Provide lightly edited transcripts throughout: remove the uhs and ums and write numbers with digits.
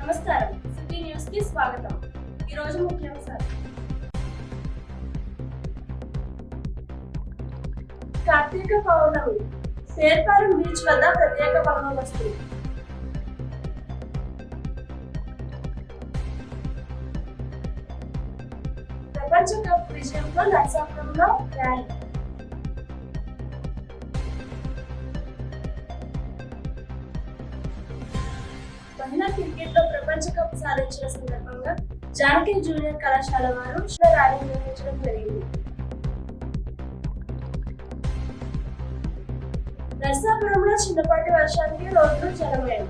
నమస్కారం, city news కి స్వాగతం. ఈ రోజు ముఖ్యాంశాలు: కార్తీక పౌర్ణమి, పేర్పాలెం బీచ్ వద్ద ప్రత్యేక బందోబస్తు. ప్రపంచ కప్ విజయంలో నర్సాపురంలో ర్యాలీ. మహిళా క్రికెట్ లో ప్రపంచ కప్ సాధించిన సందర్భంగా జానకి జూనియర్ కళాశాల వారు ర్యాలీ నిర్వహించడం జరిగింది. నర్సాపురంలో చిన్నపాటి వర్షానికి రోడ్లు జలమయం.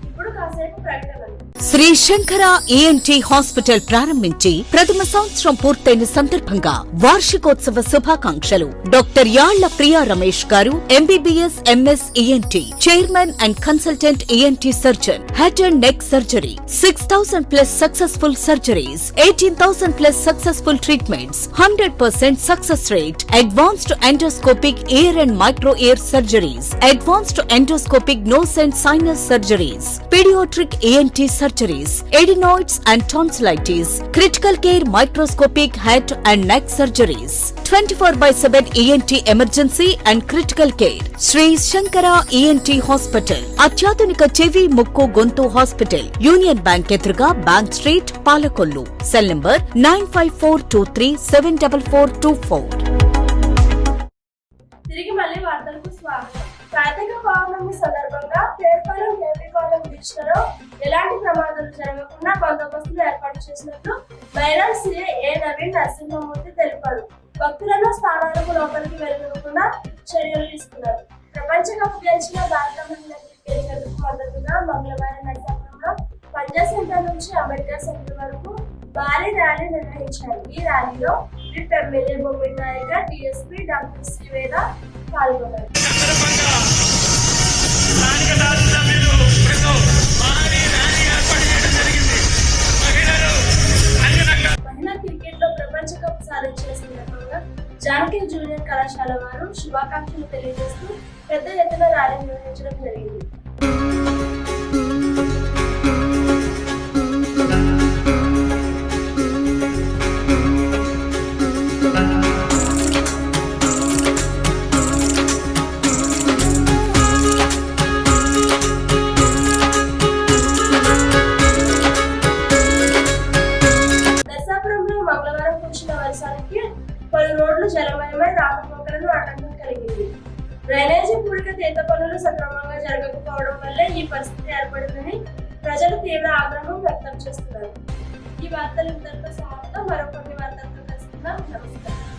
ఇప్పుడు కాసేపు ప్రకటనలు. శ్రీ శంకర ఈఎన్టీ హాస్పిటల్ ప్రారంభించి ప్రథమ సంవత్సరం పూర్తయిన సందర్భంగా వార్షికోత్సవ శుభాకాంక్షలు. డాక్టర్ యాళ్ల ప్రియా రమేష్ గారు, MBBS MS ENT, chairman and consultant ENT surgeon, head and neck surgery, 6,000 plus successful surgeries, 18,000 plus successful treatments, 100% success rate, advanced endoscopic ear and micro ear surgeries, advanced endoscopic nose and sinus surgeries, paediatric ENT surgeries, adenoids and tonsillitis, critical care microscopic head and neck surgeries, 24/7 ENT emergency and critical care. Sri Shankara ENT Hospital, అత్యాధునిక చెవి ముక్కు గొంతు hospital, union bank ఎదురుగా bank street, Palakollu. Cell number 9542374424. తిరిగి మళ్ళీ వార్తలకు స్వాగతం. కార్తీక పౌర్ణమి సందర్భంగా పేర్పాలెం కేపీపాలెం బీచ్ లో ఎలాంటి ప్రమాదాలు జరగకుండా బందోబస్తులు ఏర్పాటు చేసినట్లు మైరాన్ సీఏ ఏ నవీన్ నరసింహమూర్తి తెలిపారు. భక్తులను స్థానాలకు లోపలికి వెళ్ళకుండా చర్యలు తీసుకున్నారు. ప్రపంచ కప్ గెలిచిన భారత మహిళా క్రికెట్ జట్టుకు మద్దతుగా మంగళవారం నర్సాపురంలో పంజాబ్ సెంటర్ నుంచి అంబేద్కర్ సెంటర్ వరకు భారీ ర్యాలీ నిర్వహించారు. ఈ ర్యాలీలో విప్ ఎమ్మెల్యే బొమ్మిడి నాయక, డిఎస్పీ డాక్టర్ శ్రీవేద పాల్గొన్నారు. మహిళా క్రికెట్ లో ప్రపంచ కప్ సాధించిన సందర్భంగా జానకి జూనియర్ కళాశాల వారు శుభాకాంక్షలు తెలియజేస్తూ పెద్ద ఎత్తున ర్యాలీ నిర్వహించడం జరిగింది. మంగళవారం కురిసిన వర్షానికి పలు రోడ్లు జలమయమై రాకపోకలను ఆటంకం కలిగింది. డ్రైనేజీ పూడిక తీత పనులు సక్రమంగా జరగకపోవడం వల్లే ఈ పరిస్థితి ఏర్పడిందని ప్రజలు తీవ్ర ఆగ్రహం వ్యక్తం చేస్తున్నారు. ఈ వార్తలు ఇంతటితో సమాప్తం. మరో కొన్ని వార్తలతో కలుసుకుందాం. నమస్కారం.